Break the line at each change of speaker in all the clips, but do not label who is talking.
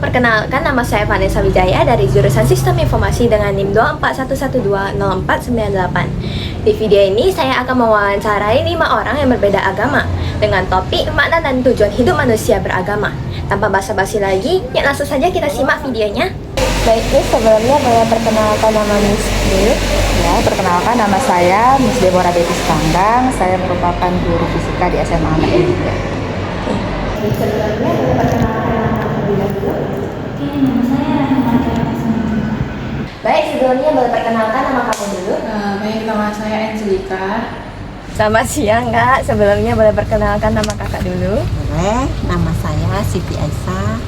Perkenalkan, nama saya Vanessa Wijaya dari jurusan Sistem Informasi dengan NIM 241120498. Di video ini saya akan mewawancarai 5 orang yang berbeda agama dengan topik makna dan tujuan hidup manusia beragama. Tanpa basa-basi lagi, yuk langsung saja kita simak videonya. Baik, Miss, sebelumnya boleh perkenalkan nama Miss dulu?
Ya, perkenalkan nama saya Miss Deborah Betis Panggang. Saya merupakan guru fisika di SMA Ahmad Yani.
Sebelumnya boleh perkenalkan nama terlebih dahulu?
Nama saya Rahmat.
Baik, sebelumnya boleh perkenalkan nama kamu dulu?
Baik, nama saya Angelika.
Selamat siang, Kak. Sebelumnya boleh perkenalkan nama kakak dulu?
Boleh, nama saya Siti Aisyah.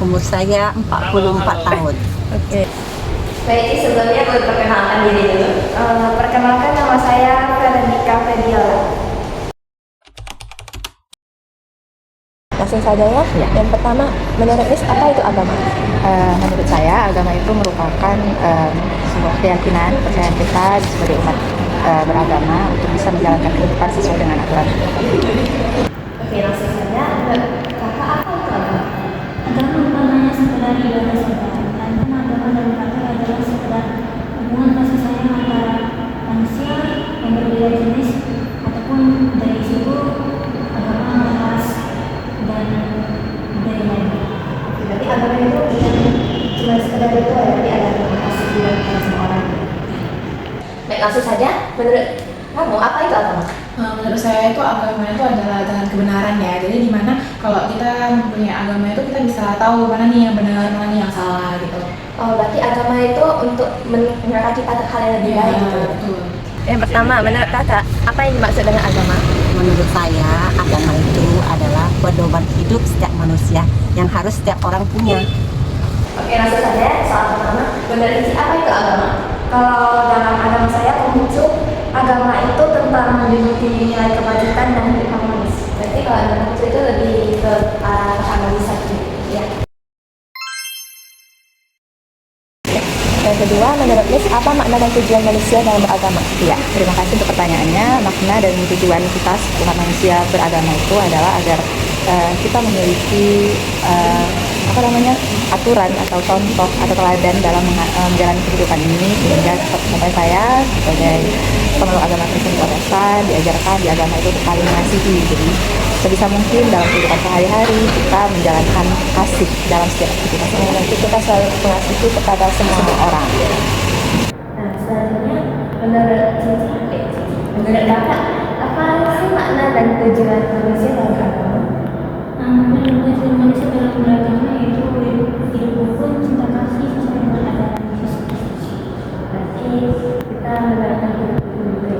Umur saya 44 tahun.
Oke. Baik, sebelumnya boleh perkenalkan diri dulu?
Perkenalkan nama saya Veronica Fediola.
Langsung saja ya. Yang pertama, menurut Miss, apa itu agama?
Menurut saya, agama itu merupakan sebuah keyakinan, kepercayaan kita sebagai umat beragama untuk bisa menjalankan kehidupan sesuai dengan aturan.
Oke, langsung saja. Kakak, apa itu agama?
Agama bukan hanya sekedar ibadah saja, namun agama dalam kata adalah sekedar hubungan kasih sayang antara manusia yang berbeda jenis ataupun dari suku, agama, ras, dan budaya lain.
Berarti agama itu bukan cuma sekedar itu ya, tapi ada kasih juga kepada semua orang. Baik, langsung saja. Menurut kamu, apa itu agama?
Menurut saya itu agama itu adalah jalan kebenaran ya. Jadi dimana kalau kita mempunyai agama itu kita bisa tahu mana nih yang benar, mana nih yang salah gitu.
Oh, berarti agama itu untuk menyerahkan pada hal yang lebih baik gitu.
Betul.
Yang pertama, menurut kakak, apa yang dimaksud dengan agama?
Menurut saya, agama itu adalah pedoman hidup setiap manusia yang harus setiap orang punya.
Oke, langsung saja. Soal pertama, menurut Cici, apa itu agama?
Kalau dalam agama saya, Konghucu, agama itu tentang menjunjung tinggi nilai kebajikan dan hidup harmonis.
Berarti kalau agama itu lebih ke arah harmonis ya. Yang kedua, menurut Miss, apa makna dan tujuan manusia dalam beragama?
Ya, terima kasih untuk pertanyaannya. Makna dan tujuan kita umat manusia beragama itu adalah agar kita memiliki aturan atau contoh atau teladan dalam menjalani kehidupan ini, sehingga sampai saya sebagai pemeluk agama Kristen Protestan diajarkan di agama itu untuk saling mengasihi. Jadi sebisa mungkin dalam kehidupan sehari-hari kita menjalankan kasih dalam setiap aktivitas.
Nanti kita selalu mengasihi kepada semua orang. Nah, selanjutnya, menurut Cici, menurut kakak, apa sih makna dan tujuan manusia dalam beragama?
Tujuan manusia dalam beragama yaitu hidup rukun, cinta kasih, sesuai dengan ajaran Yesus Kristus.
Berarti kita menerapkan hidup juga.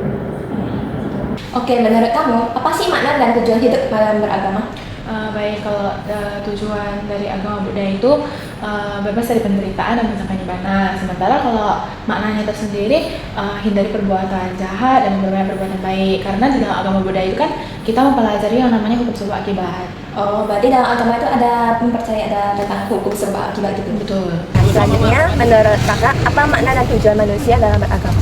Oke, menurut kamu, apa sih makna dan tujuan hidup dalam beragama?
Baik, kalau tujuan dari agama Buddha itu bebas dari penderitaan dan mencapai nibbana. Sementara kalau maknanya tersendiri hindari perbuatan jahat dan berbanyak perbuatan baik. Karena di dalam agama Buddha itu kan kita mempelajari yang namanya hukum sebab akibat.
Oh, berarti dalam agama itu ada mempercayai tentang hukum sebab akibat gitu.
Betul.
Selanjutnya, menurut kakak, apa makna dan tujuan manusia dalam beragama?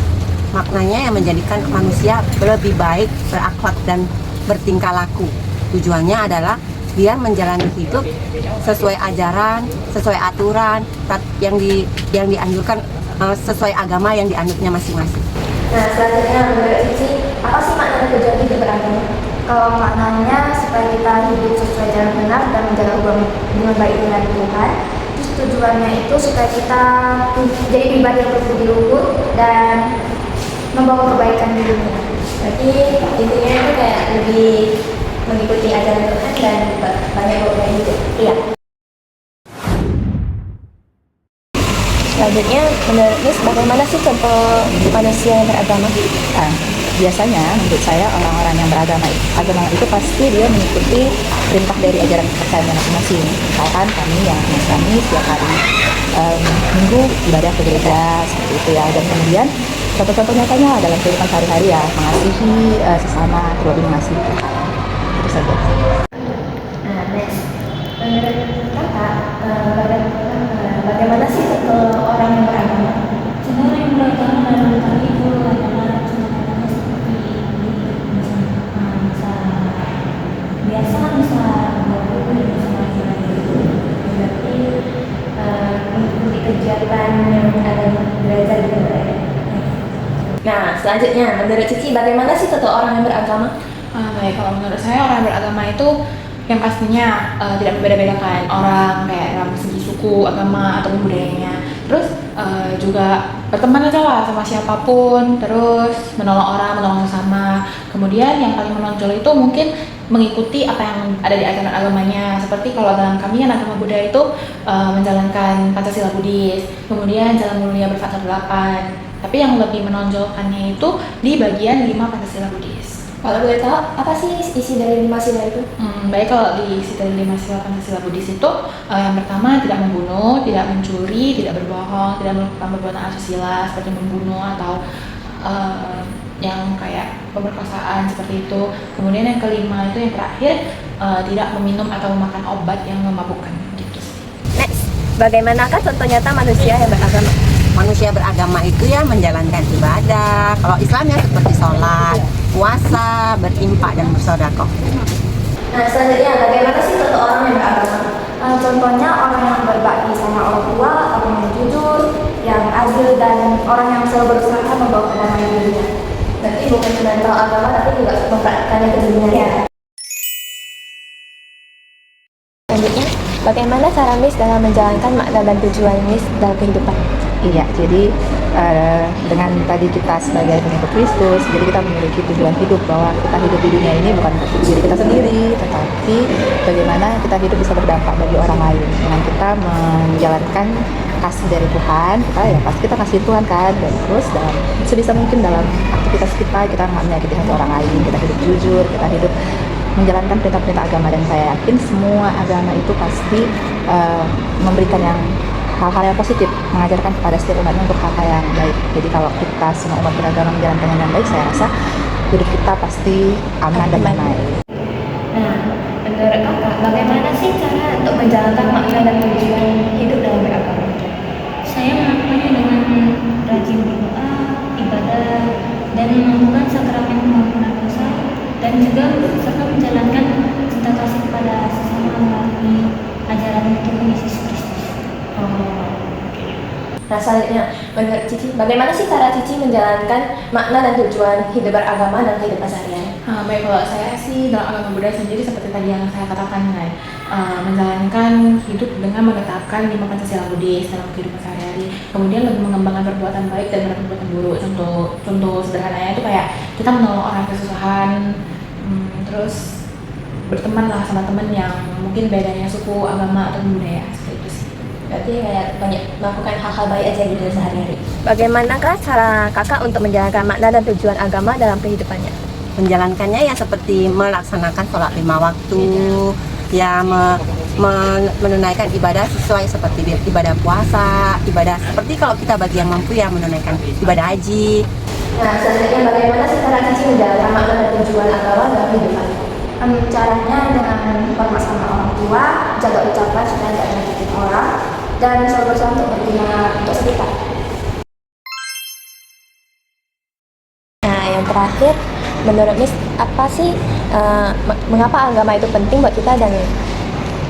Maknanya yang menjadikan manusia lebih baik, berakhlak dan bertingkah laku. Tujuannya adalah biar menjalani hidup sesuai ajaran, sesuai aturan yang dianjurkan sesuai agama yang dianutnya masing-masing.
Nah, selanjutnya menurut Cici, apa sih makna dan tujuan hidup beragama?
Kalau maknanya supaya kita hidup sesuai jalan benar dan menjaga hubungan baik dengan Tuhan. Terus tujuannya itu supaya kita jadi pribadi yang berbudi luhur dan membawa kebaikan di dunia.
Berarti intinya itu kayak lebih mengikuti ajaran Tuhan dan banyak berubah hidup. Iya. Selanjutnya, menurut Miss, bagaimana sih contoh manusia yang beragama?
Biasanya menurut saya orang-orang yang beragama itu pasti dia mengikuti perintah dari ajaran kepercayaan masing-masing. Misalkan kami yang Nasrani setiap hari minggu ibadah ke gereja seperti itu ya. Dan kemudian contoh-contoh nyatanya dalam kehidupan sehari-hari ya mengasihi sesama, terlebih mengasihi Tuhan. Itu saja.
Nah, next, menurut kakak, bagaimana sih contoh orang yang beragama?
Contoh yang beragama dalam hal itu adalah contohnya seperti biasa bisa berhubung dengan sama berarti
Nah, selanjutnya, menurut Cici, bagaimana sih tutur orang yang beragama?
Baik, kalau menurut saya orang yang beragama itu yang pastinya tidak membeda-bedakan orang kayak dalam segi suku, agama, atau budayanya. Terus juga berteman aja lah sama siapapun, terus menolong orang, menolong sesama. Kemudian yang paling menonjol itu mungkin mengikuti apa yang ada di ajaran agamanya. Seperti kalau dalam kami kan agama Buddha itu menjalankan Pancasila Buddhis, kemudian jalan mulia berfaktor 8. Tapi yang lebih menonjolkannya itu di bagian 5 Pancasila Buddhis.
Kalau boleh tahu, apa sih isi dari 5 sila itu?
Baik, kalau di isi dari 5 sila Pancasila Buddhis itu yang pertama tidak membunuh, tidak mencuri, tidak berbohong, tidak melakukan perbuatan asusila seperti membunuh atau yang kayak pemerkosaan seperti itu. Kemudian yang kelima itu yang terakhir tidak meminum atau memakan obat yang memabukkan gitu.
Next, bagaimanakah contoh nyata manusia yang beragama?
Manusia beragama itu ya menjalankan ibadah. Kalau Islam ya seperti sholat, puasa, berinfak dan bersedekah.
Nah, selanjutnya, bagaimana sih contoh orang yang beragama?
Contohnya orang yang berbakti sama orang tua, orang yang jujur, yang adil, dan orang yang selalu berusaha membawa kedamaian di dunia.
Berarti bukan cuma tahu agama, tapi juga mempraktikkannya ke dunia ya. Selanjutnya, bagaimana cara Miss dalam menjalankan makna dan tujuan Miss dalam kehidupan?
Iya, jadi dengan tadi kita sebagai pengikut Kristus, jadi kita memiliki tujuan hidup bahwa kita hidup di dunia ini bukan untuk diri kita sendiri, tetapi bagaimana kita hidup bisa berdampak bagi orang lain. Dengan kita menjalankan kasih dari Tuhan, kita ya pasti kita kasih Tuhan kan, dan terus dalam sebisa mungkin dalam aktivitas kita nggak menyakiti hati orang lain, kita hidup jujur, kita hidup menjalankan perintah-perintah agama, dan saya yakin semua agama itu pasti memberikan yang hal-hal yang positif, mengajarkan kepada setiap umatnya untuk hal-hal yang baik. Jadi kalau kita semua umat beragama menjalankannya dengan baik, saya rasa hidup kita pasti aman dan damai.
Nah, menurut kakak, bagaimana sih cara untuk menjalankan makna dan tujuan hidup dalam beragama?
Saya melakukannya dengan rajin berdoa, ibadah, dan melakukan sakramen pengampunan dosa, dan juga serta menjalankan cinta kasih kepada sesama melalui ajaran Tuhan Yesus Kristus.
Nah, selanjutnya, menurut Cici, bagaimana sih cara Cici menjalankan makna dan tujuan hidup beragama dan kehidupan sehari-hari?
Baik, kalau saya sih dalam agama Buddha sendiri seperti tadi yang saya katakan, menjalankan hidup dengan menetapkan 5 Pancasila Buddhis dalam kehidupan sehari-hari. Kemudian lebih mengembangkan perbuatan baik dan perbuatan buruk. Contoh sederhananya itu kayak kita menolong orang kesusahan, terus berteman lah sama teman yang mungkin bedanya suku, agama, atau budaya, seperti itu sih.
Berarti kayak banyak melakukan hal-hal baik aja gitu sehari-hari. Bagaimanakah cara kakak untuk menjalankan makna dan tujuan agama dalam kehidupannya?
Menjalankannya ya seperti melaksanakan sholat 5 waktu, ya menunaikan ibadah sesuai seperti ibadah puasa, ibadah seperti kalau kita bagi yang mampu ya menunaikan ibadah haji.
Nah, selanjutnya bagaimana sih cara Cici menjalankan makna dan tujuan agama dalam kehidupannya?
Caranya dengan hormat sama orang tua, jaga ucapan supaya tidak menyakitin orang, dan selalu berusaha untuk berguna untuk sekitar.
Nah, yang terakhir, menurut Miss, apa sih mengapa agama itu penting buat kita dan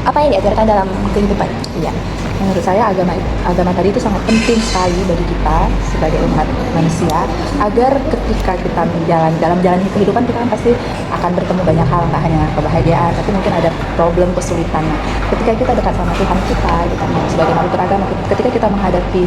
apa yang diajarkan dalam kehidupan?
Iya, menurut saya agama tadi itu sangat penting sekali bagi kita sebagai umat manusia, agar ketika kita dalam jalan kehidupan kita kan pasti akan bertemu banyak hal, nggak hanya kebahagiaan, tapi mungkin ada problem, kesulitan. Ketika kita dekat sama Tuhan kita sebagai makhluk beragama, ketika kita menghadapi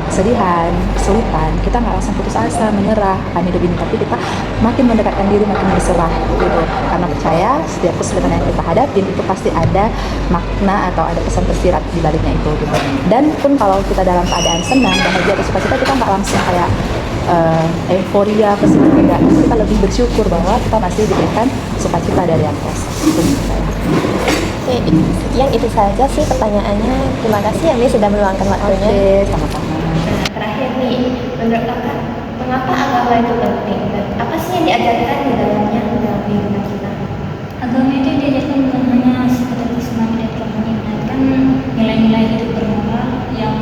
kesedihan, kesulitan, kita nggak langsung putus asa, menyerah akan hidup ini, tapi kita makin mendekatkan diri, makin berserah gitu. Karena percaya setiap kesulitan yang kita hadapi itu pasti ada makna atau ada pesan tersirat di baliknya itu gitu. Dan pun kalau kita dalam keadaan senang, bahagia, atau sukacita, kita nggak langsung kayak euforia, pesimis, enggak. Kita lebih bersyukur bahwa kita masih diberikan sukacita dari yang kuasa. Itu menurut saya.
Oke, sekian itu saja sih pertanyaannya. Terima kasih ya Miss sudah meluangkan waktunya.
Oke, sama-sama.
Nah, terakhir nih, menurut kakak, mengapa agama itu penting dan apa sih yang diajarkan di dalamnya dalam kehidupan kita?
Agama itu diajarkan bukan hanya sekedar sebagai dan mengingatkan nilai-nilai hidup bermoral yang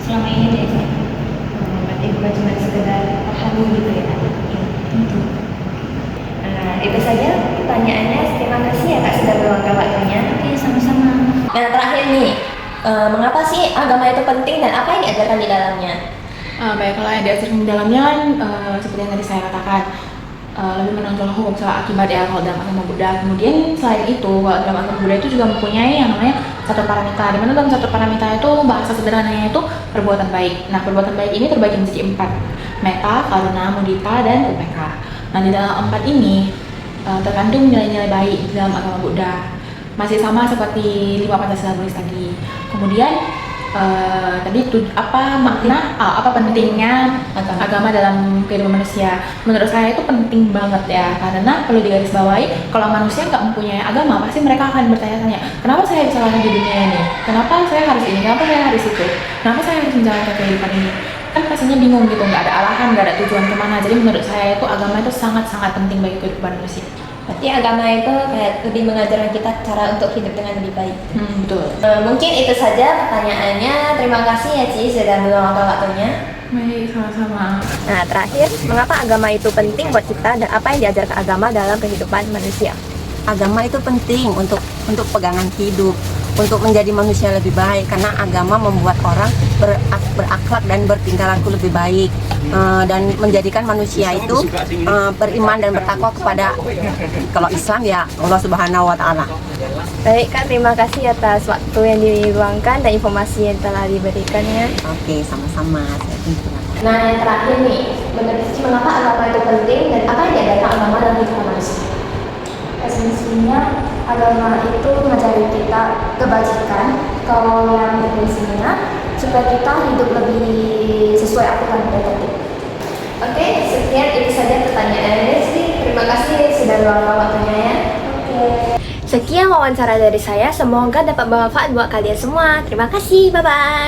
selama ini diajarkan.
Berarti bukan cuma sekedar pahami gitu ya?
Ya, tentu.
Nah, itu saja pertanyaannya. Terima kasih ya Kak sudah meluangkan waktunya.
Oke, sama-sama.
Nah, terakhir nih, mengapa sih agama itu penting dan apa yang diajarkan di dalamnya?
Baik, kalau yang diajarkan di dalamnya kan seperti yang tadi saya katakan, lebih menonjol hukum sebab akibat ya kalau dalam agama Buddha. Kemudian selain itu, kalau dalam agama Buddha itu juga mempunyai yang namanya satu paramita, di mana dalam satu paramita itu bahasa sederhananya itu perbuatan baik. Nah, perbuatan baik ini terbagi menjadi 4: metta, karuna, mudita, dan upeka. Nah, di dalam 4 ini terkandung nilai-nilai baik di dalam agama Buddha. Masih sama seperti 5 Pancasila Buddhis tadi. Kemudian tadi apa makna, apa pentingnya agama dalam kehidupan manusia? Menurut saya itu penting banget ya, karena perlu digarisbawahi, kalau manusia nggak mempunyai agama, pasti mereka akan bertanya-tanya, kenapa saya bisa lahir di dunia ini? Kenapa saya harus ini? Kenapa saya harus itu? Kenapa saya harus menjalankan kehidupan ini? Kan pastinya bingung gitu, nggak ada arahan, nggak ada tujuan kemana. Jadi menurut saya itu agama itu sangat-sangat penting bagi kehidupan manusia.
Berarti agama itu kayak lebih mengajarkan kita cara untuk hidup dengan lebih baik.
Betul.
Mungkin itu saja pertanyaannya. Terima kasih ya Ci sudah meluangkan waktunya.
Baik, sama-sama.
Nah, terakhir, mengapa agama itu penting buat kita dan apa yang diajarkan agama dalam kehidupan manusia?
Agama itu penting untuk pegangan hidup, untuk menjadi manusia lebih baik, karena agama membuat orang berakhlak dan bertingkah laku lebih baik, dan menjadikan manusia itu beriman dan bertakwa kepada, kalau Islam ya Allah Subhanahu wa Ta'ala.
Baik Kak, terima kasih atas waktu yang diluangkan dan informasi yang telah diberikannya.
Oke, sama-sama. Saya tunggu.
Nah, yang terakhir nih, menurut Cici mengapa agama itu penting dan apa yang diajarkan agama dalam kehidupan manusia?
Esensinya agama itu mengajari kita kebajikan, kalau yang esensinya supaya kita hidup lebih sesuai aturan dan tertib.
Oke, sekian itu saja pertanyaannya sih. Terima kasih sudah meluangkan waktunya ya. Sekian wawancara dari saya, semoga dapat bermanfaat buat kalian semua. Terima kasih, bye-bye.